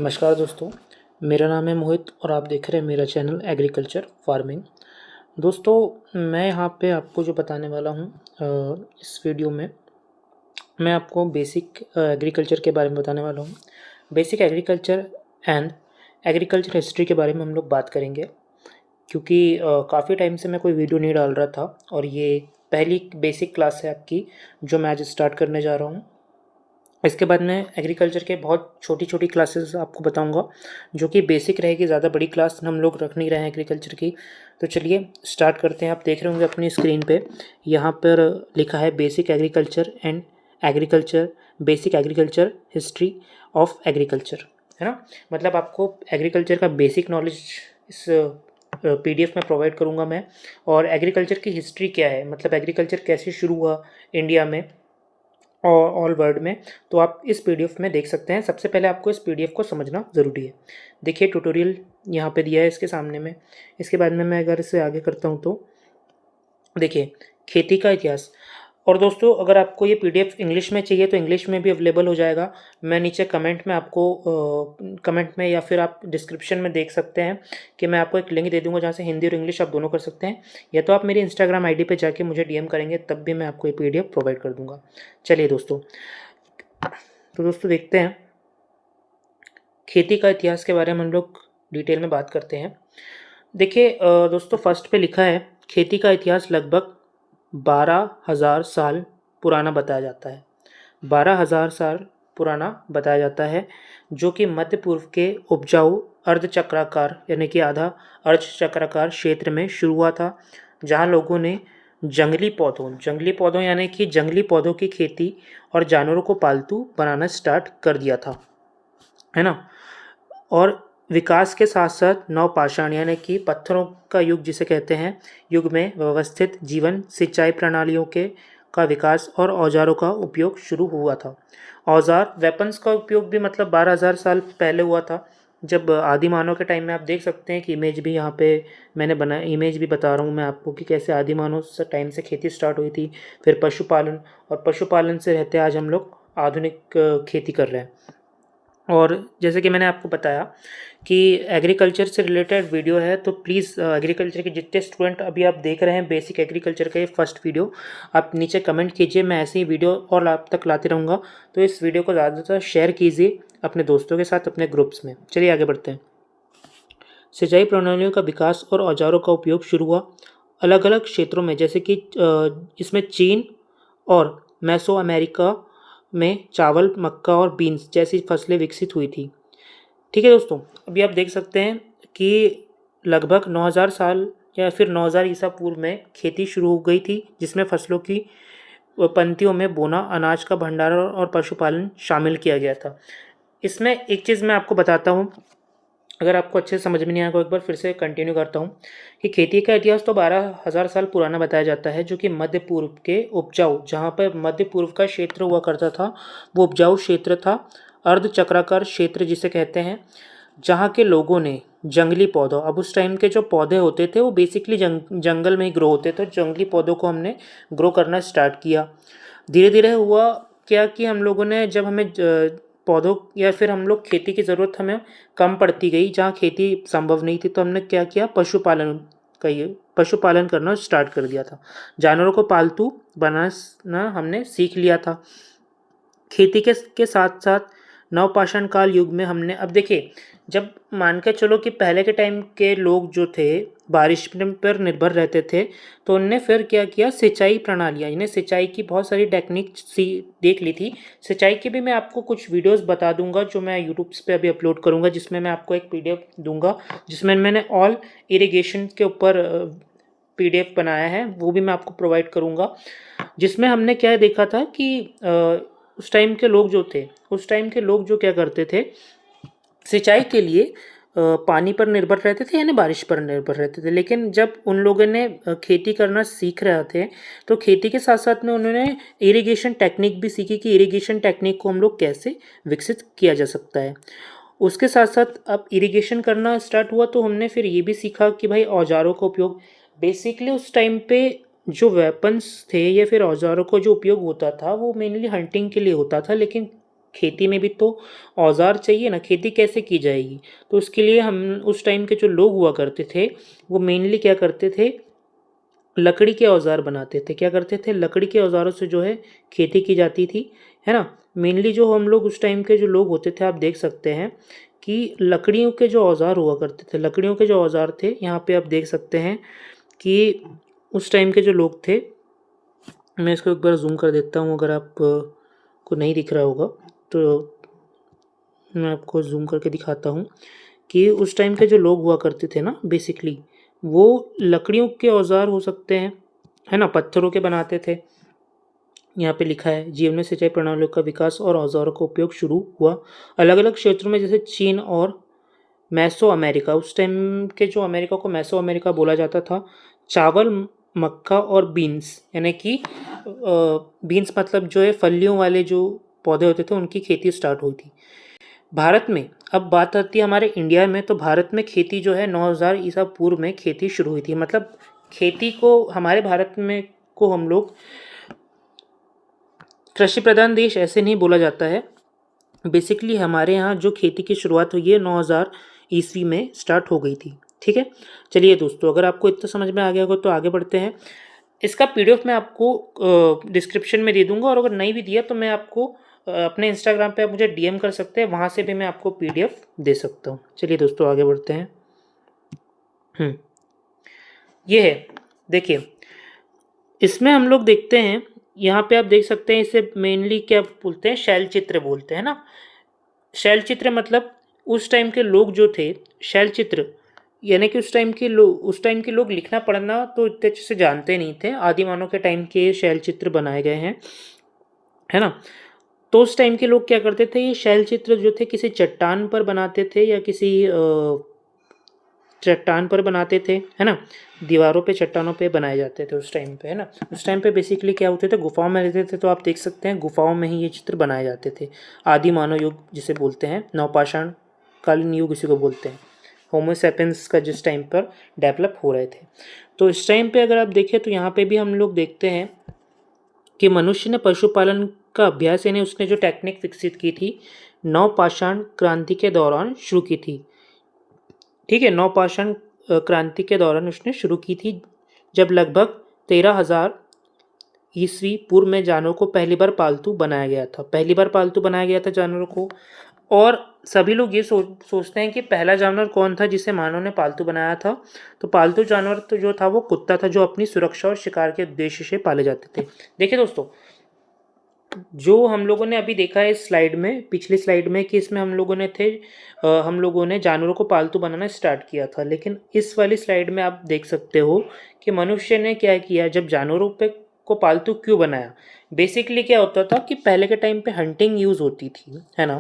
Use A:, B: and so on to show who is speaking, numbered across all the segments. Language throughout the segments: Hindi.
A: नमस्कार दोस्तों, मेरा नाम है मोहित और आप देख रहे हैं मेरा चैनल एग्रीकल्चर फार्मिंग। दोस्तों, मैं यहाँ पे आपको जो बताने वाला हूँ इस वीडियो में मैं आपको बेसिक एग्रीकल्चर के बारे में बताने वाला हूँ। Basic agriculture and agriculture history के बारे में हम लोग बात करेंगे, क्योंकि काफ़ी टाइम से मैं कोई वीडियो नहीं डाल रहा था और ये पहली बेसिक क्लास है आपकी जो मैं आज स्टार्ट करने जा रहा हूँ। इसके बाद मैं एग्रीकल्चर के बहुत छोटी-छोटी क्लासेस आपको बताऊंगा, जो कि बेसिक रहेगी। ज़्यादा बड़ी क्लास हम लोग रख नहीं रहे हैं एग्रीकल्चर की। तो चलिए स्टार्ट करते हैं। आप देख रहे होंगे अपनी स्क्रीन पे, यहाँ पर लिखा है basic agriculture and agriculture, basic agriculture history of agriculture, है ना। मतलब आपको एग्रीकल्चर का बेसिक नॉलेज इस पीडीएफ में प्रोवाइड करूँगा मैं। और एग्रीकल्चर की हिस्ट्री क्या है, मतलब एग्रीकल्चर कैसे शुरू हुआ इंडिया में और ऑल वर्ल्ड में, तो आप इस पीडीएफ में देख सकते हैं। सबसे पहले आपको इस पीडीएफ को समझना ज़रूरी है। देखिए ट्यूटोरियल यहाँ पे दिया है इसके सामने में। इसके बाद में मैं अगर इसे आगे करता हूँ तो देखिए खेती का इतिहास। और दोस्तों, अगर आपको ये पीडीएफ इंग्लिश में चाहिए तो इंग्लिश में भी अवेलेबल हो जाएगा। मैं नीचे कमेंट में आपको कमेंट में या फिर आप डिस्क्रिप्शन में देख सकते हैं कि मैं आपको एक लिंक दे दूँगा जहाँ से हिंदी और इंग्लिश आप दोनों कर सकते हैं, या तो आप मेरी इंस्टाग्राम आईडी पे जाके मुझे डीएम करेंगे तब भी मैं आपको ये पीडीएफ प्रोवाइड कर दूँगा। चलिए दोस्तों, तो दोस्तों देखते हैं खेती का इतिहास के बारे में हम लोग डिटेल में बात करते हैं। देखिए दोस्तों, फर्स्ट पे लिखा है खेती का इतिहास लगभग 12,000 साल पुराना बताया जाता है। 12,000 साल पुराना बताया जाता है, जो कि मध्य पूर्व के उपजाऊ अर्धचक्राकार यानी कि आधा अर्धचक्राकार क्षेत्र में शुरू हुआ था, जहाँ लोगों ने जंगली पौधों यानी कि जंगली पौधों की खेती और जानवरों को पालतू बनाना स्टार्ट कर दिया था, है ना। और विकास के साथ साथ नवपाषाण यानी कि पत्थरों का युग जिसे कहते हैं, युग में व्यवस्थित जीवन सिंचाई प्रणालियों के का विकास और औजारों का उपयोग शुरू हुआ था। औजार वेपन्स का उपयोग भी मतलब 12,000 साल पहले हुआ था, जब आदि मानव के टाइम में। आप देख सकते हैं कि इमेज भी यहाँ पे मैंने बना, इमेज भी बता रहा हूँ मैं आपको कि कैसे आदि मानव से टाइम से खेती स्टार्ट हुई थी, फिर पशुपालन, और पशुपालन से रहते आज हम लोग आधुनिक खेती कर रहे हैं। और जैसे कि मैंने आपको बताया कि एग्रीकल्चर से रिलेटेड वीडियो है, तो प्लीज़ एग्रीकल्चर के जितने स्टूडेंट अभी आप देख रहे हैं बेसिक एग्रीकल्चर का ये फर्स्ट वीडियो, आप नीचे कमेंट कीजिए। मैं ऐसे ही वीडियो और आप तक लाते रहूँगा, तो इस वीडियो को ज़्यादातर शेयर कीजिए अपने दोस्तों के साथ, अपने ग्रुप्स में। चलिए आगे बढ़ते हैं। सिंचाई प्रणालियों का विकास और औजारों का उपयोग शुरू हुआ अलग अलग क्षेत्रों में, जैसे कि इसमें चीन और मैसो अमेरिका में चावल, मक्का और बीन्स जैसी फसलें विकसित हुई थी। ठीक है दोस्तों, अभी आप देख सकते हैं कि लगभग 9,000 साल या फिर 9,000 ईसा पूर्व में खेती शुरू हो गई थी, जिसमें फसलों की पंक्तियों में बोना, अनाज का भंडारण और पशुपालन शामिल किया गया था। इसमें एक चीज़ मैं आपको बताता हूँ, अगर आपको अच्छे से समझ में नहीं आया तो एक बार फिर से कंटिन्यू करता हूँ कि खेती का इतिहास तो 12,000 साल पुराना बताया जाता है, जो कि मध्य पूर्व के उपजाऊ, जहाँ पर मध्य पूर्व का क्षेत्र हुआ करता था वो उपजाऊ क्षेत्र था, अर्धचक्राकार क्षेत्र जिसे कहते हैं, जहाँ के लोगों ने जंगली पौधों, अब उस टाइम के जो पौधे होते थे वो बेसिकली जंगल में ही ग्रो होते थे, जंगली पौधों को हमने ग्रो करना स्टार्ट किया। धीरे धीरे हुआ क्या कि हम लोगों ने, जब हमें पौधों या फिर हम लोग खेती की ज़रूरत हमें कम पड़ती गई, जहाँ खेती संभव नहीं थी, तो हमने क्या किया, पशुपालन करना स्टार्ट कर दिया था। जानवरों को पालतू बनाना हमने सीख लिया था। खेती के साथ साथ नवपाषाण काल युग में हमने, अब देखिए, जब मान के चलो कि पहले के टाइम के लोग जो थे बारिश पर निर्भर रहते थे, तो उनने फिर क्या किया, सिंचाई प्रणालियाँ, इन्हें सिंचाई की बहुत सारी टेक्निक देख ली थी। सिंचाई की भी मैं आपको कुछ वीडियोस बता दूंगा जो मैं यूट्यूब पे अभी अपलोड करूंगा, जिसमें मैं आपको एक पीडीएफ दूंगा जिसमें मैंने ऑल इरिगेशन के ऊपर पीडीएफ बनाया है, वो भी मैं आपको प्रोवाइड करूंगा। जिसमें हमने क्या देखा था कि उस टाइम के लोग जो थे, उस टाइम के लोग जो क्या करते थे, सिंचाई के लिए पानी पर निर्भर रहते थे, यानी बारिश पर निर्भर रहते थे। लेकिन जब उन लोगों ने खेती करना सीख रहे थे, तो खेती के साथ साथ में उन्होंने इरिगेशन टेक्निक भी सीखी कि इरिगेशन टेक्निक को हम लोग कैसे विकसित किया जा सकता है। उसके साथ साथ अब इरिगेशन करना स्टार्ट हुआ, तो हमने फिर ये भी सीखा कि भाई औजारों का उपयोग, बेसिकली उस टाइम पे जो वेपन्स थे या फिर औजारों का जो उपयोग होता था वो मेनली हंटिंग के लिए होता था, लेकिन खेती में भी तो औज़ार चाहिए ना, खेती कैसे की जाएगी? तो उसके लिए हम उस टाइम के जो लोग हुआ करते थे, वो मेनली क्या करते थे, लकड़ी के औज़ार बनाते थे। क्या करते थे? लकड़ी के औज़ारों से जो है खेती की जाती थी, है ना? मेनली जो हम लोग उस टाइम के जो लोग होते थे, आप देख सकते हैं कि लकड़ियों के जो औज़ार हुआ करते थे, लकड़ियों के जो औज़ार थे, यहाँ पे आप देख सकते हैं कि उस टाइम के जो लोग थे, मैं इसको एक बार ज़ूम कर देता हूँ, अगर आप को नहीं दिख रहा होगा तो मैं आपको ज़ूम करके दिखाता हूँ कि उस टाइम के जो लोग हुआ करते थे ना, बेसिकली वो लकड़ियों के औज़ार हो सकते हैं, है ना? पत्थरों के बनाते थे। यहाँ पे लिखा है, जीवन में सिंचाई प्रणालियों का विकास और औज़ारों का उपयोग शुरू हुआ अलग-अलग क्षेत्रों में, जैसे चीन और मेसो अमेरिका। उस टाइम के जो अमेरिका को मेसो अमेरिका बोला जाता था। चावल, मक्का और बीन्स, यानी कि बीन्स मतलब जो है फलियों वाले जो पौधे होते थे, उनकी खेती स्टार्ट हुई थी। भारत में अब बात आती है हमारे इंडिया में, तो भारत में खेती जो है 9000 ईसा पूर्व में खेती शुरू हुई थी। मतलब खेती को हमारे भारत में को हम लोग कृषि प्रधान देश ऐसे नहीं बोला जाता है। बेसिकली हमारे यहाँ जो खेती की शुरुआत हुई है 9000 ईस्वी में स्टार्ट हो गई थी। ठीक है, चलिए दोस्तों, अगर आपको इतना समझ में आ गया होगा तो आगे बढ़ते हैं। इसका पीडीएफ मैं आपको डिस्क्रिप्शन में दे दूंगा, और अगर नहीं भी दिया तो मैं आपको अपने इंस्टाग्राम पे आप मुझे डीएम कर सकते हैं, वहाँ से भी मैं आपको पीडीएफ दे सकता हूँ। चलिए दोस्तों, आगे बढ़ते हैं। हम्म, ये है, देखिए, इसमें हम लोग देखते हैं, यहाँ पे आप देख सकते हैं, इसे मेनली क्या बोलते हैं, शैल चित्र बोलते हैं ना। शैल चित्र मतलब उस टाइम के लोग जो थे, शैल चित्र यानी कि उस टाइम के लोग लिखना पढ़ना तो इतने अच्छे से जानते नहीं थे। आदि मानव के टाइम के शैल चित्र बनाए गए हैं, है ना। तो उस टाइम के लोग क्या करते थे, ये शैल चित्र जो थे किसी चट्टान पर बनाते थे, या किसी चट्टान पर बनाते थे, है ना। दीवारों पे, चट्टानों पे बनाए जाते थे उस टाइम पे, है ना। उस टाइम पे बेसिकली क्या होते थे, गुफाओं में रहते थे, तो आप देख सकते हैं गुफाओं में ही ये चित्र बनाए जाते थे। आदि मानव युग जिसे बोलते हैं, नवपाषाण कालीन युग इसी को बोलते हैं। होमो सैपियंस का जिस टाइम पर डेवलप हो रहे थे, तो इस टाइम पे अगर आप देखें तो यहाँ पे भी हम लोग देखते हैं कि मनुष्य ने पशुपालन का अभ्यास, यानी उसने जो टेक्निक विकसित की थी, नवपाषाण क्रांति के दौरान शुरू की थी। ठीक है, नवपाषाण क्रांति के दौरान उसने शुरू की थी, जब लगभग 13,000 ईस्वी पूर्व में जानवरों को पहली बार पालतू बनाया गया था। पहली बार पालतू बनाया गया था जानवरों को। और सभी लोग ये सोचते हैं कि पहला जानवर कौन था जिसे मानव ने पालतू बनाया था। तो पालतू जानवर तो जो था वो कुत्ता था, जो अपनी सुरक्षा और शिकार के उद्देश्य से पाले जाते थे। देखिए दोस्तों, जो हम लोगों ने अभी देखा है इस स्लाइड में, पिछली स्लाइड में, कि इसमें हम लोगों ने जानवरों को पालतू बनाना स्टार्ट किया था। लेकिन इस वाली स्लाइड में आप देख सकते हो कि मनुष्य ने क्या किया, जब जानवरों पे को पालतू क्यों बनाया। बेसिकली क्या होता था कि पहले के टाइम पे हंटिंग यूज़ होती थी, है ना।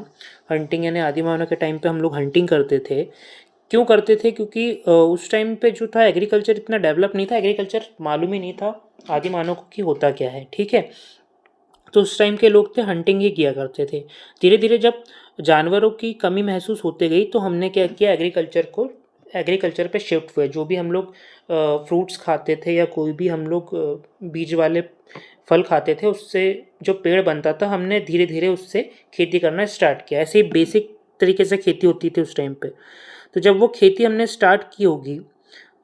A: हंटिंग यानी आदि मानव के टाइम पे हम लोग हंटिंग करते थे। क्यों करते थे? क्योंकि उस टाइम पे जो था एग्रीकल्चर इतना डेवलप नहीं था, एग्रीकल्चर मालूम ही नहीं था आदि मानव को कि होता क्या है। ठीक है, तो उस टाइम के लोग थे हंटिंग ही किया करते थे। धीरे धीरे जब जानवरों की कमी महसूस होते गई, तो हमने क्या किया, एग्रीकल्चर पे शिफ्ट हुए। जो भी हम लोग फ्रूट्स खाते थे, या कोई भी हम लोग बीज वाले फल खाते थे, उससे जो पेड़ बनता था, हमने धीरे धीरे उससे खेती करना स्टार्ट किया। ऐसे ही बेसिक तरीके से खेती होती थी उस टाइम पे। तो जब वो खेती हमने स्टार्ट की होगी,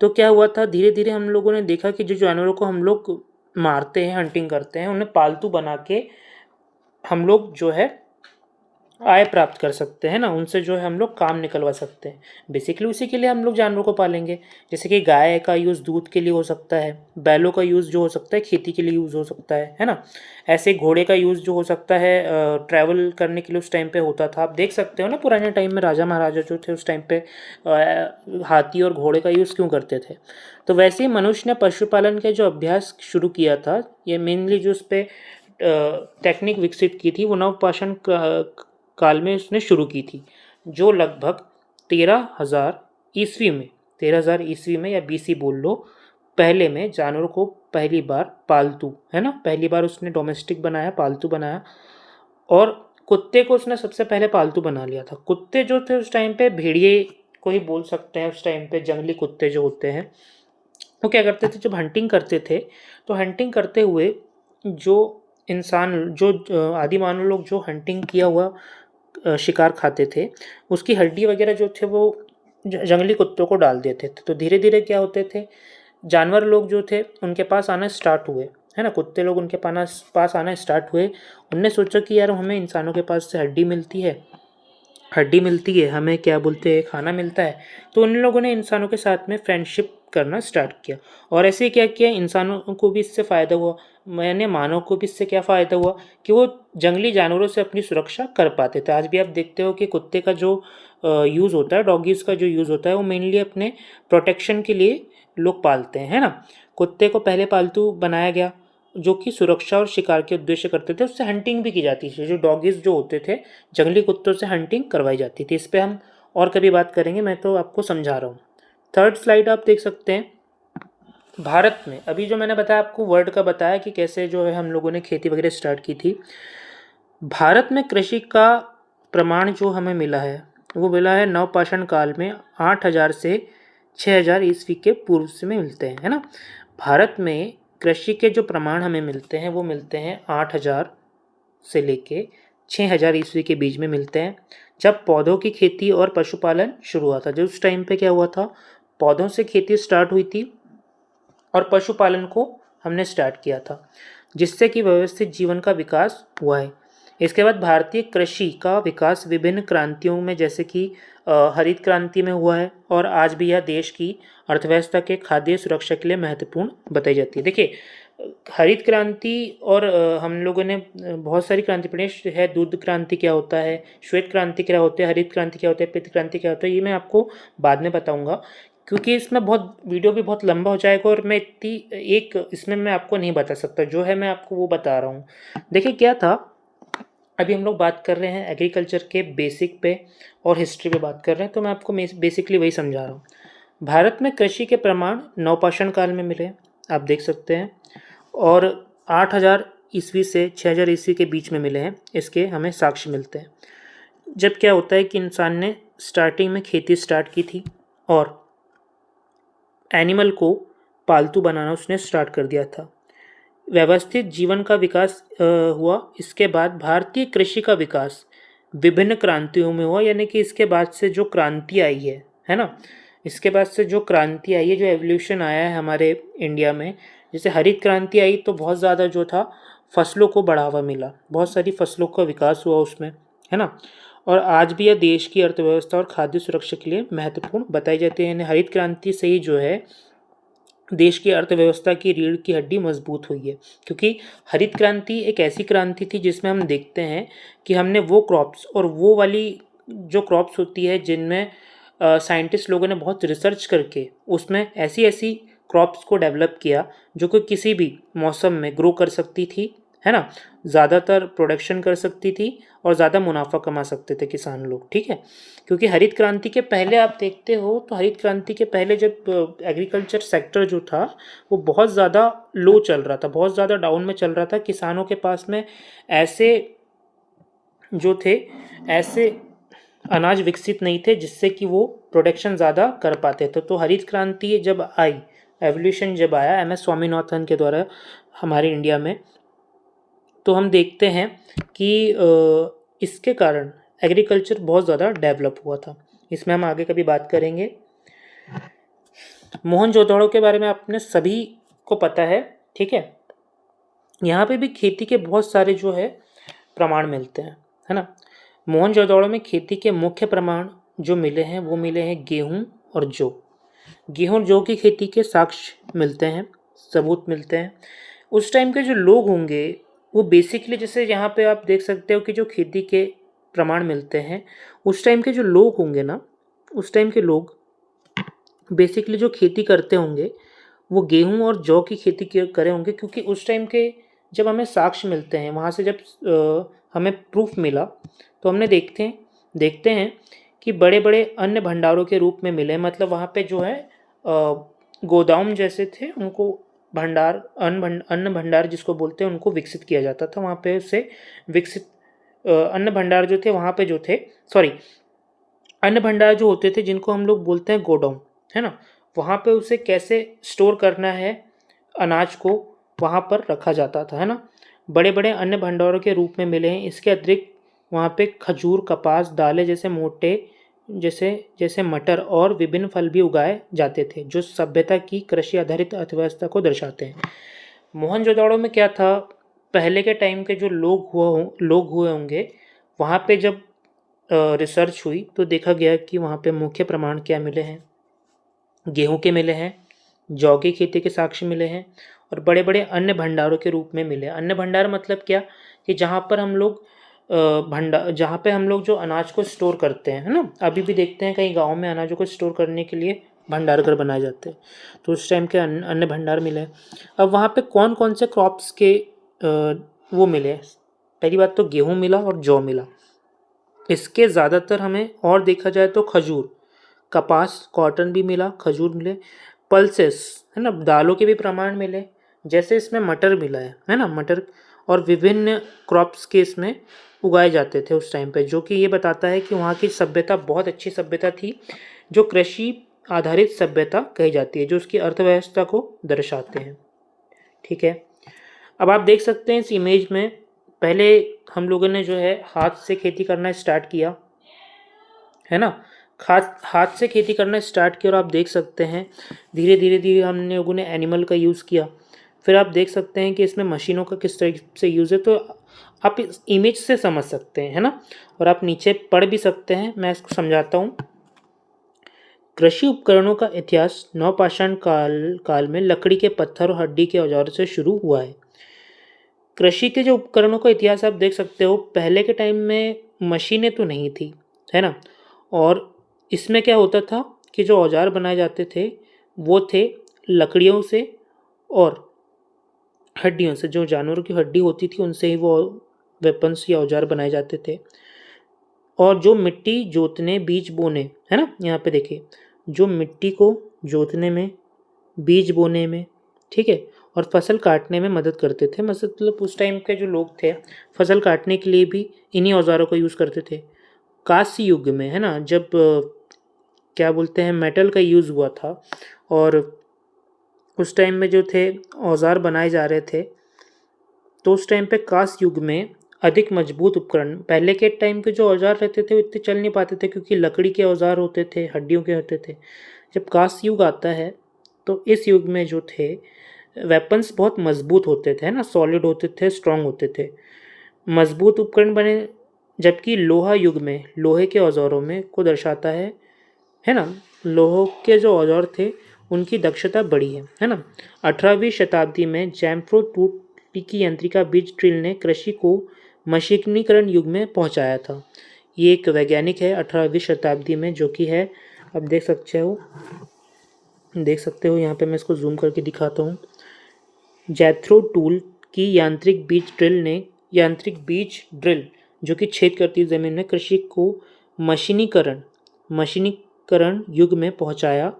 A: तो क्या हुआ था, धीरे धीरे हम लोगों ने देखा कि जो जानवरों को हम लोग मारते हैं, हंटिंग करते हैं, उन्हें पालतू बना के हम लोग जो है आय प्राप्त कर सकते हैं ना, उनसे जो है हम लोग काम निकलवा सकते हैं। बेसिकली उसी के लिए हम लोग जानवरों को पालेंगे। जैसे कि गाय का यूज़ दूध के लिए हो सकता है, बैलों का यूज़ जो हो सकता है खेती के लिए यूज़ हो सकता है ना। ऐसे घोड़े का यूज़ जो हो सकता है ट्रैवल करने के लिए उस टाइम पे होता था। आप देख सकते हो ना, पुराने टाइम में राजा महाराजा जो थे उस टाइम पे हाथी और घोड़े का यूज़ क्यों करते थे। तो वैसे ही मनुष्य ने पशुपालन का जो अभ्यास शुरू किया था, ये मेनली जो उस पर टेक्निक विकसित की थी, वो नवपाषाण काल में उसने शुरू की थी, जो लगभग 13,000 ईस्वी में 13,000 ईस्वी में, या बीसी बोल लो, पहले में जानवरों को पहली बार पालतू, है ना, पहली बार उसने डोमेस्टिक बनाया, पालतू बनाया। और कुत्ते को उसने सबसे पहले पालतू बना लिया था। कुत्ते जो थे उस टाइम पे भेड़िए को ही बोल सकते हैं। उस टाइम पे जंगली कुत्ते जो होते हैं, वो क्या करते थे, जब हंटिंग करते थे, तो हंटिंग करते हुए जो इंसान जो आदि मानव लोग जो हंटिंग किया हुआ शिकार खाते थे, उसकी हड्डी वगैरह जो थे वो जंगली कुत्तों को डाल देते थे। तो धीरे धीरे क्या होते थे, जानवर लोग जो थे उनके पास आना स्टार्ट हुए, है ना, कुत्ते लोग उनके पास आना स्टार्ट हुए। उनने सोचा कि यार हमें इंसानों के पास से हड्डी मिलती है, हमें क्या बोलते हैं, खाना मिलता है। तो उन लोगों ने इंसानों के साथ में फ्रेंडशिप करना स्टार्ट किया। और ऐसे ही क्या किया, इंसानों को भी इससे फ़ायदा हुआ, मैंने मानव को भी इससे क्या फ़ायदा हुआ कि वो जंगली जानवरों से अपनी सुरक्षा कर पाते थे। आज भी आप देखते हो कि कुत्ते का जो यूज़ होता है, डॉगीज़ का जो यूज़ होता है, वो मेनली अपने प्रोटेक्शन के लिए लोग पालते हैं, है ना। कुत्ते को पहले पालतू बनाया गया जो कि सुरक्षा और शिकार के उद्देश्य करते थे, उससे हंटिंग भी की जाती थी। जो डॉगीज़ जो होते थे, जंगली कुत्तों से हंटिंग करवाई जाती थी। इस पे हम और कभी बात करेंगे, मैं तो आपको समझा रहा हूँ। थर्ड स्लाइड आप देख सकते हैं। भारत में अभी जो मैंने बताया आपको, वर्ड का बताया कि कैसे जो है हम लोगों ने खेती वगैरह स्टार्ट की थी। भारत में कृषि का प्रमाण जो हमें मिला है वो मिला है नवपाषाण काल में 8000 से 6000 ईस्वी के पूर्व से में मिलते हैं, है ना। भारत में कृषि के जो प्रमाण हमें मिलते हैं वो मिलते हैं 8000 से लेके 6000 ईस्वी के बीच में मिलते हैं, जब पौधों की खेती और पशुपालन शुरू हुआ था। जो उस टाइम पे क्या हुआ था, पौधों से खेती स्टार्ट हुई थी और पशुपालन को हमने स्टार्ट किया था, जिससे कि व्यवस्थित जीवन का विकास हुआ है। इसके बाद भारतीय कृषि का विकास विभिन्न क्रांतियों में, जैसे कि हरित क्रांति में हुआ है, और आज भी यह देश की अर्थव्यवस्था के खाद्य सुरक्षा के लिए महत्वपूर्ण बताई जाती है। देखिए, हरित क्रांति और हम लोगों ने बहुत सारी क्रांति पढ़ी है। दूध क्रांति क्या होता है, श्वेत क्रांति क्या होता है, हरित क्रांति क्या होता है, पीत क्रांति क्या होता है, ये मैं आपको बाद में बताऊंगा, क्योंकि इसमें बहुत वीडियो भी बहुत लंबा हो जाएगा और मैं इतनी एक इसमें मैं आपको नहीं बता सकता। जो है मैं आपको वो बता रहा हूँ। देखिए क्या था, अभी हम लोग बात कर रहे हैं एग्रीकल्चर के बेसिक पे और हिस्ट्री पे बात कर रहे हैं, तो मैं आपको बेसिकली वही समझा रहा हूँ। भारत में कृषि के प्रमाण नवपाषाण काल में मिले, आप देख सकते हैं, और 8000 ईस्वी से 6000 ईस्वी के बीच में मिले हैं, इसके हमें साक्ष्य मिलते हैं। जब क्या होता है कि इंसान ने स्टार्टिंग में खेती स्टार्ट की थी और एनिमल को पालतू बनाना उसने स्टार्ट कर दिया था। व्यवस्थित जीवन का विकास हुआ। इसके बाद भारतीय कृषि का विकास विभिन्न क्रांतियों में हुआ, यानी कि इसके बाद से जो क्रांति आई है ना, इसके बाद से जो क्रांति आई है, जो एवोल्यूशन आया है हमारे इंडिया में, जैसे हरित क्रांति आई तो बहुत ज़्यादा जो था फसलों को बढ़ावा मिला, बहुत सारी फसलों का विकास हुआ उसमें, है ना। और आज भी यह देश की अर्थव्यवस्था और खाद्य सुरक्षा के लिए महत्वपूर्ण बताई जाती है। यानी हरित क्रांति से ही जो है देश की अर्थव्यवस्था की रीढ़ की हड्डी मजबूत हुई है, क्योंकि हरित क्रांति एक ऐसी क्रांति थी जिसमें हम देखते हैं कि हमने वो क्रॉप्स और वो वाली जो क्रॉप्स होती है जिनमें साइंटिस्ट लोगों ने बहुत रिसर्च करके उसमें ऐसी ऐसी क्रॉप्स को डेवलप किया जो कि किसी भी मौसम में ग्रो कर सकती थी, है ना, ज़्यादातर प्रोडक्शन कर सकती थी और ज़्यादा मुनाफा कमा सकते थे किसान लोग, ठीक है। क्योंकि हरित क्रांति के पहले आप देखते हो तो हरित क्रांति के पहले जब एग्रीकल्चर सेक्टर जो था वो बहुत ज़्यादा लो चल रहा था, बहुत ज़्यादा डाउन में चल रहा था। किसानों के पास में ऐसे जो थे ऐसे अनाज विकसित नहीं थे जिससे कि वो प्रोडक्शन ज़्यादा कर पाते थे। तो हरित क्रांति जब आई, एवोल्यूशन जब आया MS स्वामीनाथन के द्वारा हमारे इंडिया में, तो हम देखते हैं कि इसके कारण एग्रीकल्चर बहुत ज़्यादा डेवलप हुआ था। इसमें हम आगे कभी बात करेंगे। मोहनजोदड़ो के बारे में आपने सभी को पता है, ठीक है। यहाँ पे भी खेती के बहुत सारे जो है प्रमाण मिलते हैं, है ना। मोहनजोदड़ो में खेती के मुख्य प्रमाण जो मिले हैं वो मिले हैं गेहूँ और जौ। गेहूँ जौ की खेती के साक्ष्य मिलते हैं, सबूत मिलते हैं। उस टाइम के जो लोग होंगे वो बेसिकली, जैसे यहाँ पे आप देख सकते हो कि जो खेती के प्रमाण मिलते हैं, उस टाइम के जो लोग होंगे ना, उस टाइम के लोग बेसिकली जो खेती करते होंगे वो गेहूं और जौ की खेती करे होंगे, क्योंकि उस टाइम के जब हमें साक्ष्य मिलते हैं वहाँ से, जब हमें प्रूफ मिला तो हमने देखते हैं कि बड़े बड़े अन्न भंडारों के रूप में मिले। मतलब वहाँ पे जो है गोदाम जैसे थे, उनको भंडार अन्न भंडार जिसको बोलते हैं उनको विकसित किया जाता था। वहाँ पे उससे विकसित अन्न भंडार जो थे वहाँ पे जो थे, सॉरी, अन्न भंडार जो होते थे जिनको हम लोग बोलते हैं गोडाउन, है ना, वहाँ पे उसे कैसे स्टोर करना है अनाज को, वहाँ पर रखा जाता था, है ना। बड़े बड़े अन्य भंडारों के रूप में मिले हैं। इसके अतिरिक्त वहाँ पे खजूर, कपास, दालें जैसे मोटे जैसे जैसे मटर और विभिन्न फल भी उगाए जाते थे, जो सभ्यता की कृषि आधारित अर्थव्यवस्था को दर्शाते हैं। मोहनजोदड़ो में क्या था, पहले के टाइम के जो लोग हुए होंगे, वहाँ पे जब रिसर्च हुई तो देखा गया कि वहाँ पे मुख्य प्रमाण क्या मिले हैं, गेहूं के मिले हैं, जौ की खेती के साक्ष्य मिले हैं और बड़े बड़े अन्य भंडारों के रूप में मिले हैं। अन्य भंडार मतलब क्या, कि जहाँ पर हम लोग जहाँ पे हम लोग जो अनाज को स्टोर करते हैं, है ना, अभी भी देखते हैं कई गाँव में अनाजों को स्टोर करने के लिए भंडार घर बनाए जाते हैं, तो उस टाइम के अन्य भंडार मिले हैं। अब वहाँ पे कौन कौन से क्रॉप्स के वो मिले, पहली बात तो गेहूँ मिला और जौ मिला। इसके ज़्यादातर हमें और देखा जाए तो खजूर, कपास, कॉटन भी मिला, खजूर मिले, पल्सेस, है ना, दालों के भी प्रमाण मिले, जैसे इसमें मटर मिला है ना, मटर, और विभिन्न क्रॉप्स के इसमें उगाए जाते थे उस टाइम पे, जो कि ये बताता है कि वहाँ की सभ्यता बहुत अच्छी सभ्यता थी, जो कृषि आधारित सभ्यता कही जाती है, जो उसकी अर्थव्यवस्था को दर्शाते हैं। ठीक है, अब आप देख सकते हैं इस इमेज में, पहले हम लोगों ने जो है हाथ से खेती करना स्टार्ट किया, है ना, हाथ से खेती करना स्टार्ट किया, और आप देख सकते हैं धीरे धीरे धीरे हम लोगों ने एनिमल का यूज़ किया। फिर आप देख सकते हैं कि इसमें मशीनों का किस तरीके से यूज़ है, तो आप इस इमेज से समझ सकते हैं, है ना, और आप नीचे पढ़ भी सकते हैं, मैं इसको समझाता हूँ। कृषि उपकरणों का इतिहास नवपाषाण काल में लकड़ी के पत्थर और हड्डी के औजारों से शुरू हुआ है। कृषि के जो उपकरणों का इतिहास आप देख सकते हो, पहले के टाइम में मशीनें तो नहीं थी, है ना, और इसमें क्या होता था कि जो औजार बनाए जाते थे वो थे लकड़ियों से और हड्डियों से, जो जानवरों की हड्डी होती थी उनसे ही वो वेपन्स या औजार बनाए जाते थे। और जो मिट्टी जोतने, बीज बोने, है ना, यहाँ पे देखिए, जो मिट्टी को जोतने में, बीज बोने में, ठीक है, और फसल काटने में मदद करते थे। मतलब उस टाइम के जो लोग थे फसल काटने के लिए भी इन्हीं औजारों का यूज़ करते थे। कांस्य युग में, है ना, जब क्या बोलते हैं, मेटल का यूज़ हुआ था, और उस टाइम में जो थे औजार बनाए जा रहे थे, तो उस टाइम पे कांस्य युग में अधिक मजबूत उपकरण, पहले के टाइम के जो औजार रहते थे वो इतने चल नहीं पाते थे, क्योंकि लकड़ी के औजार होते थे, हड्डियों के होते थे। जब कांस्य युग आता है तो इस युग में जो थे वेपन्स बहुत मजबूत होते थे, है ना, सॉलिड होते थे, स्ट्रांग होते थे, मजबूत उपकरण बने। जबकि लोहा युग में लोहे के औजारों में को दर्शाता है ना, लोहों के जो औजार थे उनकी दक्षता बढ़ी है ना। 18वीं शताब्दी में जैम्फ्रो टूट की यंत्रिका बीज ड्रिल ने कृषि को मशीनीकरण युग में पहुंचाया था। ये एक वैज्ञानिक है 18वीं शताब्दी में, जो कि है, अब देख सकते हो यहाँ पे, मैं इसको जूम करके दिखाता हूँ। जैथ्रो टूल की यांत्रिक बीज ड्रिल जो कि छेद करती ज़मीन में कृषि को मशीनीकरण युग में पहुंचाया।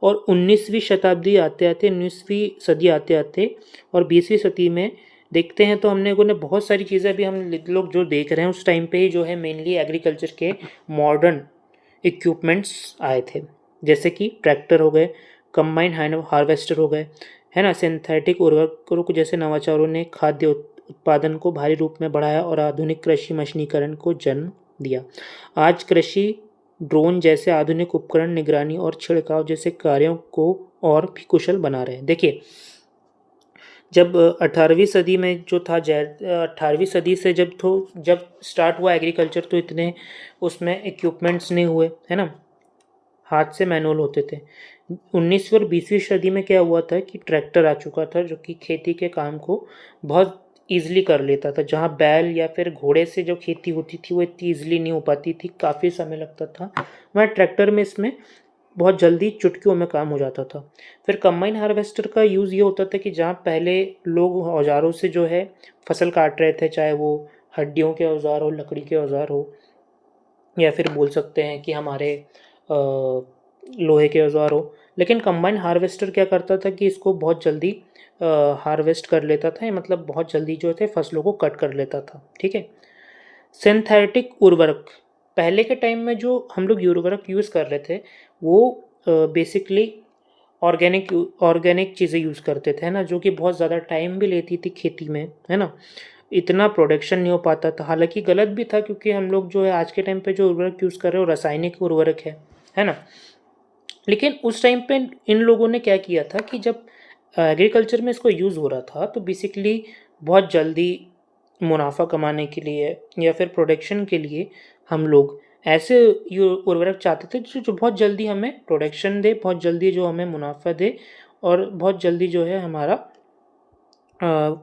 A: और 19वीं सदी आते आते और 20वीं सदी में देखते हैं तो हमने ने बहुत सारी चीज़ें अभी हम लोग जो देख रहे हैं उस टाइम पे ही जो है मेनली एग्रीकल्चर के मॉडर्न इक्विपमेंट्स आए थे, जैसे कि ट्रैक्टर हो गए, कंबाइन हार्वेस्टर हो गए, है ना, सिंथेटिक उर्वरकों को जैसे नवाचारों ने खाद्य उत्पादन को भारी रूप में बढ़ाया और आधुनिक कृषि मशीनीकरण को जन्म दिया। आज कृषि ड्रोन जैसे आधुनिक उपकरण निगरानी और छिड़काव जैसे कार्यों को और भी कुशल बना रहे हैं। देखिए, जब 18वीं सदी में जो था 18वीं सदी से जब स्टार्ट हुआ एग्रीकल्चर, तो इतने उसमें इक्विपमेंट्स नहीं हुए, है ना, हाथ से मैनुअल होते थे। 19वीं और 20वीं सदी में क्या हुआ था कि ट्रैक्टर आ चुका था, जो कि खेती के काम को बहुत ईजिली कर लेता था। जहाँ बैल या फिर घोड़े से जो खेती होती थी वो इतनी ईजिली नहीं हो पाती थी, काफ़ी समय लगता था, वहाँ ट्रैक्टर में इसमें बहुत जल्दी चुटकियों में काम हो जाता था। फिर कंबाइन हार्वेस्टर का यूज़ ये होता था कि जहाँ पहले लोग औजारों से जो है फसल काट रहे थे, चाहे वो हड्डियों के औजार हो, लकड़ी के औजार हो, या फिर बोल सकते हैं कि हमारे लोहे के औजार हो, लेकिन कंबाइन हार्वेस्टर क्या करता था कि इसको बहुत जल्दी हार्वेस्ट कर लेता था, मतलब बहुत जल्दी जो थे फसलों को कट कर लेता था। ठीक है, सिंथेटिक उर्वरक, पहले के टाइम में जो हम लोग उर्वरक यूज़ कर रहे थे वो बेसिकली ऑर्गेनिक चीज़ें यूज़ करते थे, है ना, जो कि बहुत ज़्यादा टाइम भी लेती थी खेती में, है ना। इतना प्रोडक्शन नहीं हो पाता था। हालाँकि गलत भी था, क्योंकि हम लोग जो है आज के टाइम पे जो उर्वरक यूज़ कर रहे हैं वो रासायनिक उर्वरक है ना? लेकिन उस टाइम पे इन लोगों ने क्या किया था कि जब एग्रीकल्चर में इसको यूज़ हो रहा था, तो बेसिकली बहुत जल्दी मुनाफ़ा कमाने के लिए या फिर प्रोडक्शन के लिए हम लोग ऐसे उर्वरक चाहते थे जो जो बहुत जल्दी हमें प्रोडक्शन दे, बहुत जल्दी जो हमें मुनाफ़ा दे और बहुत जल्दी जो है हमारा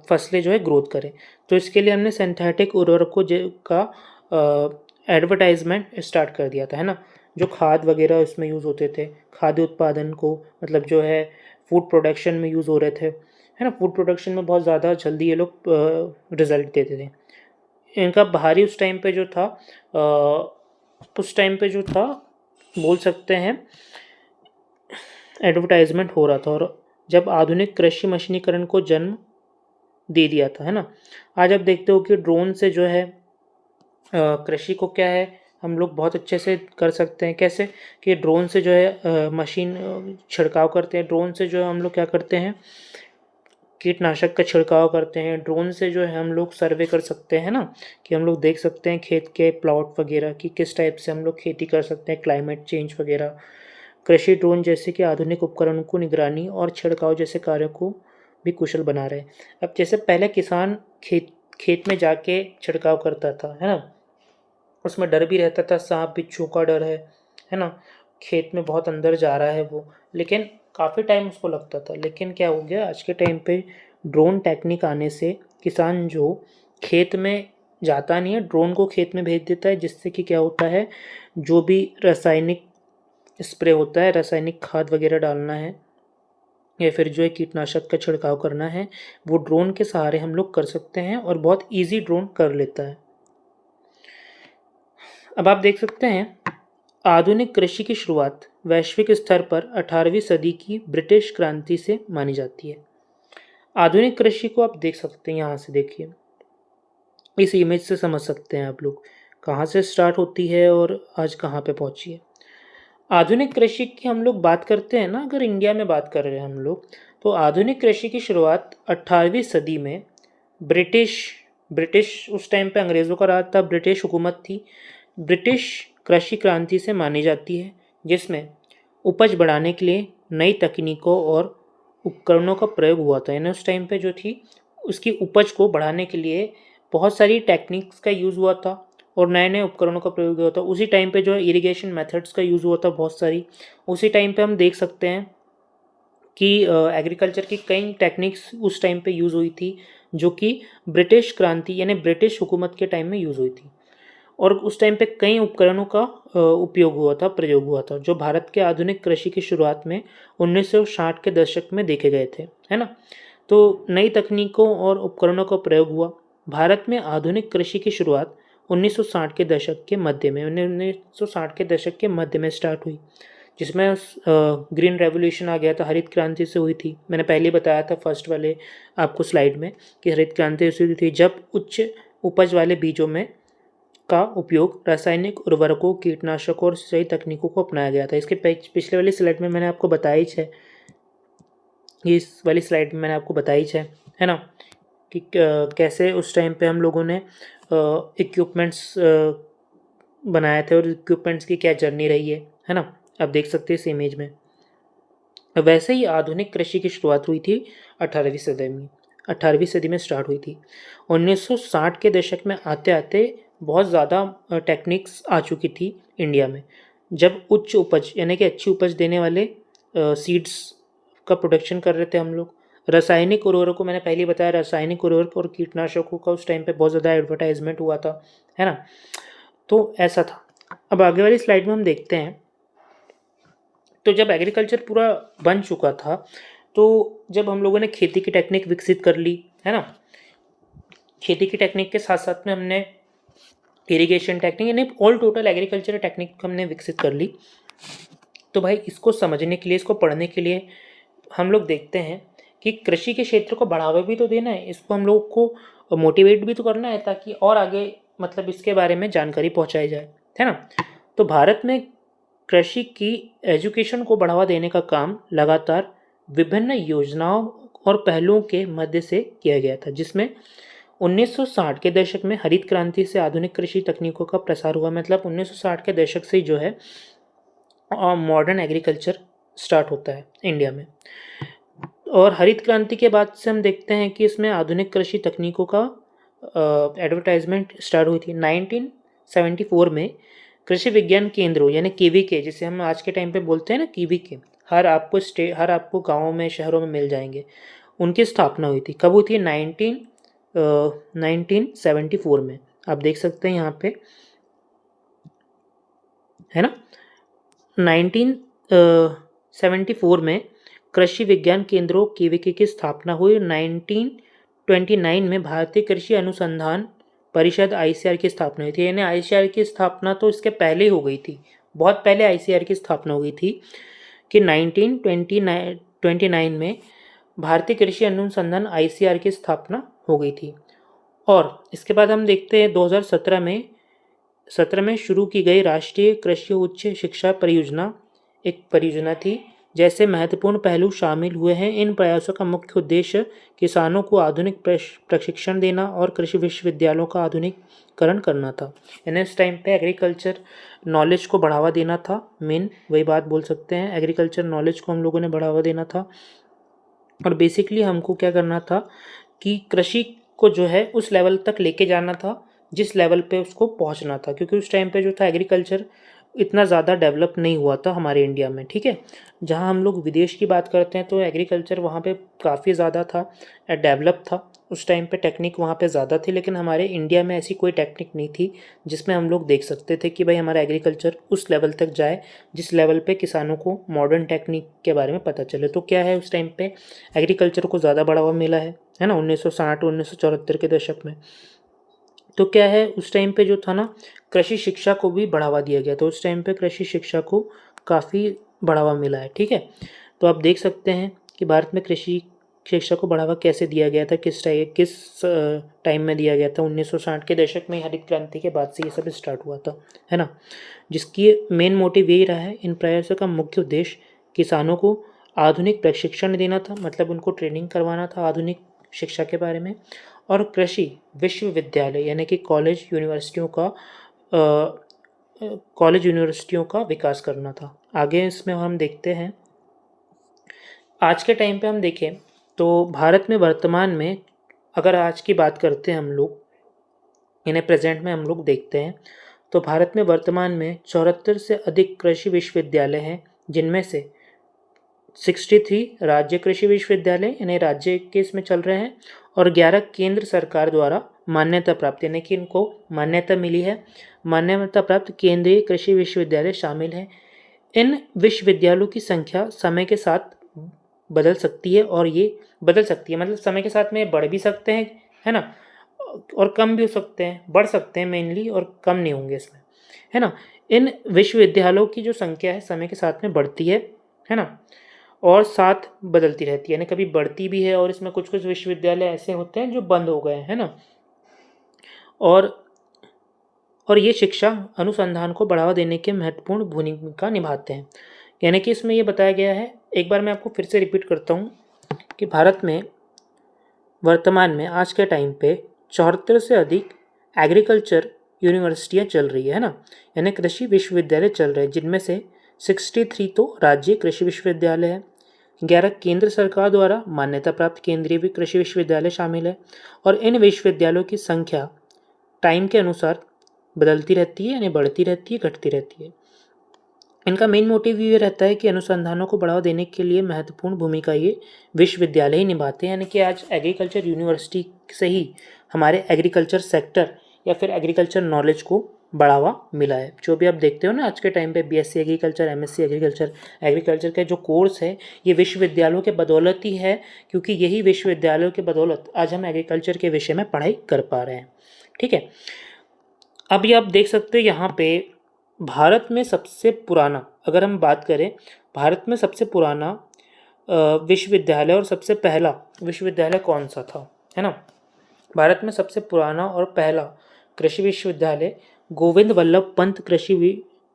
A: फसलें जो है ग्रोथ करें। तो इसके लिए हमने सिंथेटिक उर्वरकों का एडवर्टाइजमेंट स्टार्ट कर दिया था, है ना? जो खाद वगैरह इसमें यूज़ होते थे, खाद्य उत्पादन को मतलब जो है फूड प्रोडक्शन में यूज़ हो रहे थे, है ना? फूड प्रोडक्शन में बहुत ज़्यादा जल्दी ये लोग रिज़ल्ट देते थे। इनका बाहरी उस टाइम पे जो था बोल सकते हैं एडवर्टाइजमेंट हो रहा था, और जब आधुनिक कृषि मशीनीकरण को जन्म दे दिया था, है ना? आज आप देखते हो कि ड्रोन से जो है कृषि को क्या है हम लोग बहुत अच्छे से कर सकते हैं। कैसे कि ड्रोन से जो है मशीन छिड़काव करते हैं, ड्रोन से जो है हम लोग क्या करते हैं कीटनाशक का छिड़काव करते हैं, ड्रोन से जो है हम लोग सर्वे कर सकते हैं ना, कि हम लोग देख सकते हैं खेत के प्लॉट वगैरह कि किस टाइप से हम लोग खेती कर सकते हैं, क्लाइमेट चेंज वगैरह। कृषि ड्रोन जैसे कि आधुनिक उपकरणों को निगरानी और छिड़काव जैसे कार्यों को भी कुशल बना रहे हैं। अब जैसे पहले किसान खेत खेत में जाके छिड़काव करता था, है ना? उसमें डर भी रहता था, साँप बिच्छू का डर है ना? खेत में बहुत अंदर जा रहा है वो, लेकिन काफ़ी टाइम उसको लगता था। लेकिन क्या हो गया आज के टाइम पे ड्रोन टेक्निक आने से किसान जो खेत में जाता नहीं है, ड्रोन को खेत में भेज देता है, जिससे कि क्या होता है जो भी रासायनिक स्प्रे होता है, रासायनिक खाद वगैरह डालना है या फिर जो है कीटनाशक का छिड़काव करना है, वो ड्रोन के सहारे हम लोग कर सकते हैं और बहुत ईज़ी ड्रोन कर लेता है। अब आप देख सकते हैं आधुनिक कृषि की शुरुआत वैश्विक स्तर पर 18वीं सदी की ब्रिटिश क्रांति से मानी जाती है। आधुनिक कृषि को आप देख सकते हैं, यहाँ से देखिए, इस इमेज से समझ सकते हैं आप लोग कहाँ से स्टार्ट होती है और आज कहाँ पे पहुँची है। आधुनिक कृषि की हम लोग बात करते हैं ना, अगर इंडिया में बात कर रहे हैं हम लोग, तो आधुनिक कृषि की शुरुआत 18वीं सदी में ब्रिटिश ब्रिटिश उस टाइम पे अंग्रेज़ों का राज था, ब्रिटिश हुकूमत थी। ब्रिटिश कृषि क्रांति से मानी जाती है, जिसमें उपज बढ़ाने के लिए नई तकनीकों और उपकरणों का प्रयोग हुआ था। यानी उस टाइम पे जो थी उसकी उपज को बढ़ाने के लिए बहुत सारी टेक्निक्स का यूज़ हुआ था और नए-नए उपकरणों का प्रयोग हुआ था। उसी टाइम पे जो है इरिगेशन मेथड्स का यूज़ हुआ था बहुत सारी। उसी टाइम पे हम देख सकते हैं कि एग्रीकल्चर की कई टेक्निक्स उस टाइम पे यूज़ हुई थी, जो कि ब्रिटिश क्रांति यानी ब्रिटिश हुकूमत के टाइम में यूज़ हुई थी। और उस टाइम पे कई उपकरणों का उपयोग हुआ था, प्रयोग हुआ था, जो भारत के आधुनिक कृषि की शुरुआत में 1960 के दशक में देखे गए थे, है ना? तो नई तकनीकों और उपकरणों का प्रयोग हुआ। भारत में आधुनिक कृषि की शुरुआत 1960 के दशक के मध्य में 1960 के दशक के मध्य में स्टार्ट हुई, जिसमें ग्रीन रेवोल्यूशन आ गया था, हरित क्रांति से हुई थी। मैंने पहले ही बताया था फर्स्ट वाले आपको स्लाइड में कि हरित क्रांति से हुई थी, जब उच्च उपज वाले बीजों में का उपयोग रासायनिक उर्वरकों, कीटनाशकों और सिंचाई तकनीकों को अपनाया गया था। इसके पिछले वाली स्लाइड में मैंने आपको बताई है, इस वाली स्लाइड में मैंने आपको बताई है ना, कि कैसे उस टाइम पे हम लोगों ने इक्विपमेंट्स बनाए थे और इक्विपमेंट्स की क्या जर्नी रही है ना? आप देख सकते हैं इस इमेज में। वैसे ही आधुनिक कृषि की शुरुआत हुई थी 18वीं सदी में स्टार्ट हुई थी। 1960 के दशक में आते-आते बहुत ज़्यादा टेक्निक्स आ चुकी थी इंडिया में। जब उच्च उपज यानी कि अच्छी उपज देने वाले सीड्स का प्रोडक्शन कर रहे थे हम लोग। रासायनिक उर्वरकों, मैंने पहले ही बताया, रासायनिक उर्वरक और कीटनाशकों का उस टाइम पे बहुत ज़्यादा एडवर्टाइज़मेंट हुआ था, है ना? तो ऐसा था। अब आगे वाली स्लाइड में हम देखते हैं, तो जब एग्रीकल्चर पूरा बन चुका था, तो जब हम लोगों ने खेती की टेक्निक विकसित कर ली, है ना? खेती की टेक्निक के साथ-साथ में हमने इरिगेशन टेक्निक यानी ऑल टोटल एग्रीकल्चर टेक्निक हमने विकसित कर ली। तो भाई इसको समझने के लिए, इसको पढ़ने के लिए हम लोग देखते हैं कि कृषि के क्षेत्र को बढ़ावा भी तो देना है, इसको हम लोग को मोटिवेट भी तो करना है, ताकि और आगे मतलब इसके बारे में जानकारी पहुँचाई जाए, है ना? तो भारत में कृषि की एजुकेशन को बढ़ावा देने का काम लगातार विभिन्न योजनाओं और पहलों के मध्य से किया गया था, जिसमें 1960 के दशक में हरित क्रांति से आधुनिक कृषि तकनीकों का प्रसार हुआ। मतलब 1960 के दशक से जो है मॉडर्न एग्रीकल्चर स्टार्ट होता है इंडिया में। और हरित क्रांति के बाद से हम देखते हैं कि इसमें आधुनिक कृषि तकनीकों का एडवर्टाइजमेंट स्टार्ट हुई थी। 1974 में कृषि विज्ञान केंद्रों यानी केवीके, जिसे हम आज के टाइम पे बोलते हैं ना केवीके, हर आपको गाँवों में शहरों में मिल जाएंगे, उनकी स्थापना हुई थी। कब हुई थी? 1974 में। आप देख सकते हैं यहाँ पे, है ना। 1974 में कृषि विज्ञान केंद्रों केवीके की स्थापना हुई। 1929 में भारतीय कृषि अनुसंधान परिषद आईसीआर की स्थापना हुई थी। यानी आईसीआर की स्थापना तो इसके पहले ही हो गई थी, बहुत पहले आईसीआर की स्थापना हुई थी कि 1929 में भारतीय कृषि अनुसंधान आईसीआर की स्थापना हो गई थी। और इसके बाद हम देखते हैं 2017 में शुरू की गई राष्ट्रीय कृषि उच्च शिक्षा परियोजना एक परियोजना थी। जैसे महत्वपूर्ण पहलू शामिल हुए हैं। इन प्रयासों का मुख्य उद्देश्य किसानों को आधुनिक प्रशिक्षण देना और कृषि विश्वविद्यालयों का आधुनिकीकरण करना था। यानी इस टाइम पे एग्रीकल्चर नॉलेज को बढ़ावा देना था। मेन वही बात बोल सकते हैं, एग्रीकल्चर नॉलेज को हम लोगों ने बढ़ावा देना था। और बेसिकली हमको क्या करना था कि कृषि को जो है उस लेवल तक लेके जाना था जिस लेवल पे उसको पहुंचना था, क्योंकि उस टाइम पे जो था एग्रीकल्चर इतना ज़्यादा डेवलप नहीं हुआ था हमारे इंडिया में। ठीक है, जहाँ हम लोग विदेश की बात करते हैं तो एग्रीकल्चर वहाँ पे काफ़ी ज़्यादा था, डेवलप था। उस टाइम पे टेक्निक वहाँ पे ज़्यादा थी, लेकिन हमारे इंडिया में ऐसी कोई टेक्निक नहीं थी जिसमें हम लोग देख सकते थे कि भाई हमारा एग्रीकल्चर उस लेवल तक जाए जिस लेवल पे किसानों को मॉडर्न टेक्निक के बारे में पता चले। तो क्या है, उस टाइम पे एग्रीकल्चर को ज़्यादा बढ़ावा मिला है ना, 1960-1974 के दशक में। तो क्या है, उस टाइम पे जो था ना, कृषि शिक्षा को भी बढ़ावा दिया गया। तो उस टाइम पे कृषि शिक्षा को काफ़ी बढ़ावा मिला है। ठीक है, तो आप देख सकते हैं कि भारत में कृषि शिक्षा को बढ़ावा कैसे दिया गया था, किस टाइम में दिया गया था। 1960 के दशक में हरित क्रांति के बाद से ये सब स्टार्ट हुआ था, है ना, जिसकी मेन मोटिव यही रहा है। इन प्रयासों का मुख्य उद्देश्य किसानों को आधुनिक प्रशिक्षण देना था, मतलब उनको ट्रेनिंग करवाना था आधुनिक शिक्षा के बारे में, और कृषि विश्वविद्यालय यानी कि कॉलेज यूनिवर्सिटियों का विकास करना था। आगे इसमें हम देखते हैं, आज के टाइम पे हम देखें तो भारत में वर्तमान में, अगर आज की बात करते हैं हम लोग, इन्हें प्रेजेंट में हम लोग देखते हैं तो भारत में वर्तमान में 74 से अधिक कृषि विश्वविद्यालय हैं, जिनमें से 63 राज्य कृषि विश्वविद्यालय यानी राज्य के इसमें चल रहे हैं, और 11 केंद्र सरकार द्वारा मान्यता प्राप्त यानी कि इनको मान्यता मिली है, मान्यता प्राप्त केंद्रीय कृषि विश्वविद्यालय शामिल हैं। इन विश्वविद्यालयों की संख्या समय के साथ बदल सकती है, और ये बदल सकती है मतलब समय के साथ में बढ़ भी सकते हैं, है ना, और कम भी हो सकते हैं, बढ़ सकते हैं मेनली, और कम नहीं होंगे इसमें, है ना। इन विश्वविद्यालयों की जो संख्या है समय के साथ में बढ़ती है ना, और साथ बदलती रहती है, यानी कभी बढ़ती भी है, और इसमें कुछ कुछ विश्वविद्यालय ऐसे होते हैं जो बंद हो गए हैं, है ना। और ये शिक्षा अनुसंधान को बढ़ावा देने के महत्वपूर्ण भूमिका निभाते हैं। यानी कि इसमें ये बताया गया है, एक बार मैं आपको फिर से रिपीट करता हूँ कि भारत में वर्तमान में आज के टाइम पे 74 से अधिक एग्रीकल्चर यूनिवर्सिटियाँ चल रही है ना, यानी कृषि विश्वविद्यालय चल रहे हैं, जिनमें से 63 तो राज्य कृषि विश्वविद्यालय है, 11 केंद्र सरकार द्वारा मान्यता प्राप्त केंद्रीय भी कृषि विश्वविद्यालय शामिल है, और इन विश्वविद्यालयों की संख्या टाइम के अनुसार बदलती रहती है, यानी बढ़ती रहती है, घटती रहती है। इनका मेन मोटिव ये रहता है कि अनुसंधानों को बढ़ावा देने के लिए महत्वपूर्ण भूमिका ये विश्वविद्यालय ही निभाते हैं। यानी कि आज एग्रीकल्चर यूनिवर्सिटी से ही हमारे एग्रीकल्चर सेक्टर या फिर एग्रीकल्चर नॉलेज को बढ़ावा मिला है। जो भी आप देखते हो ना आज के टाइम पे बीएससी एग्रीकल्चर, एमएससी एग्रीकल्चर के जो कोर्स है ये विश्वविद्यालयों के बदौलत ही है, क्योंकि यही विश्वविद्यालयों के बदौलत आज हम एग्रीकल्चर के विषय में पढ़ाई कर पा रहे हैं। ठीक है, अब ये आप देख सकते हो यहाँ पे भारत में सबसे पुराना, अगर हम बात करें भारत में सबसे पुराना विश्वविद्यालय और सबसे पहला विश्वविद्यालय कौन सा था, है ना। भारत में सबसे पुराना और पहला कृषि विश्वविद्यालय गोविंद वल्लभ पंत कृषि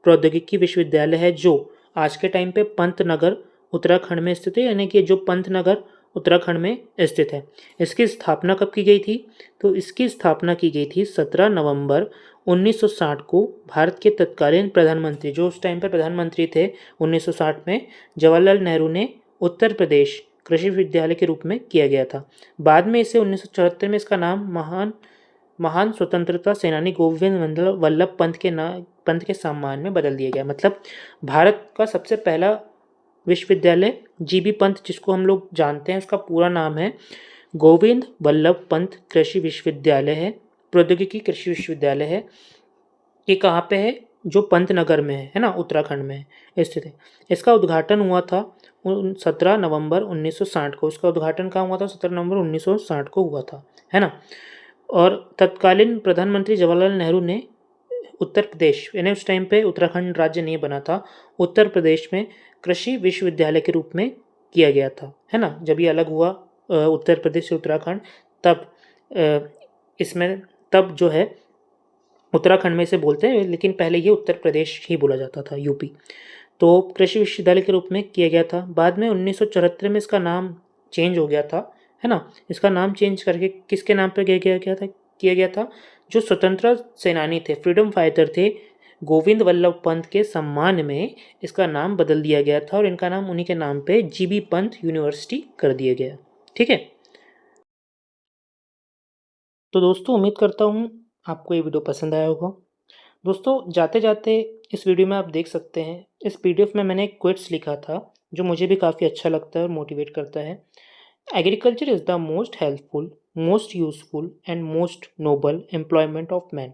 A: प्रौद्योगिकी विश्वविद्यालय है, जो आज के टाइम पे पंतनगर उत्तराखंड में स्थित है। यानी कि जो पंतनगर उत्तराखंड में स्थित है। इसकी स्थापना कब की गई थी? तो इसकी स्थापना की गई थी 17 नवंबर 1960 को। भारत के तत्कालीन प्रधानमंत्री, जो उस टाइम पर प्रधानमंत्री थे 1960 में, जवाहरलाल नेहरू ने उत्तर प्रदेश कृषि विश्वविद्यालय के रूप में किया गया था। बाद में इसे 1974 में इसका नाम महान महान स्वतंत्रता सेनानी गोविंद वल्लभ पंत के सम्मान में बदल दिया गया। मतलब भारत का सबसे पहला विश्वविद्यालय जीबी पंत, जिसको हम लोग जानते हैं, उसका पूरा नाम है गोविंद वल्लभ पंत कृषि विश्वविद्यालय है, प्रौद्योगिकी कृषि विश्वविद्यालय है। ये कहाँ पे है? जो पंतनगर में है ना, उत्तराखंड में स्थित है। इसका उद्घाटन हुआ था 17 नवंबर 1960 को। इसका उद्घाटन कहाँ हुआ था? 17 नवंबर 1960 को हुआ था, है ना। और तत्कालीन प्रधानमंत्री जवाहरलाल नेहरू ने उत्तर प्रदेश, यानी उस टाइम पे उत्तराखंड राज्य नहीं बना था, उत्तर प्रदेश में कृषि विश्वविद्यालय के रूप में किया गया था, है ना। जब ये अलग हुआ उत्तर प्रदेश से उत्तराखंड, तब इसमें तब जो है उत्तराखंड में इसे बोलते हैं, लेकिन पहले ये उत्तर प्रदेश ही बोला जाता था, यूपी। तो कृषि विश्वविद्यालय के रूप में किया गया था। बाद में 1974 में इसका नाम चेंज हो गया था, है ना। इसका नाम चेंज करके किसके नाम पर किया गया था? जो स्वतंत्रता सेनानी थे, फ्रीडम फाइटर थे, गोविंद वल्लभ पंत के सम्मान में इसका नाम बदल दिया गया था और इनका नाम उन्हीं के नाम पे जीबी पंत यूनिवर्सिटी कर दिया गया। ठीक है। तो दोस्तों, उम्मीद करता हूँ आपको ये वीडियो पसंद आया होगा। दोस्तों, जाते जाते इस वीडियो में आप देख सकते हैं, इस पीडीएफ में मैंने एक क्विट्स लिखा था जो मुझे भी काफ़ी अच्छा लगता है और मोटिवेट करता है। Agriculture is the most helpful, most useful and most noble employment of man.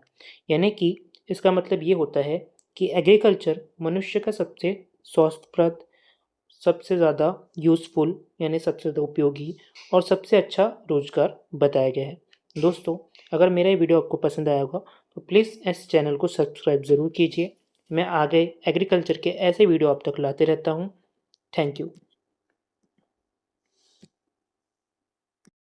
A: यानी कि इसका मतलब ये होता है कि एग्रीकल्चर मनुष्य का सबसे स्वास्थ्यप्रद, सबसे ज़्यादा यूज़फुल यानी सबसे ज़्यादा उपयोगी और सबसे अच्छा रोज़गार बताया गया है। दोस्तों, अगर मेरा ये वीडियो आपको पसंद आया होगा तो प्लीज़ इस चैनल को सब्सक्राइब ज़रूर कीजिए। मैं आगे एग्रीकल्चर के ऐसे वीडियो आप तक लाते रहता हूँ। Thank you.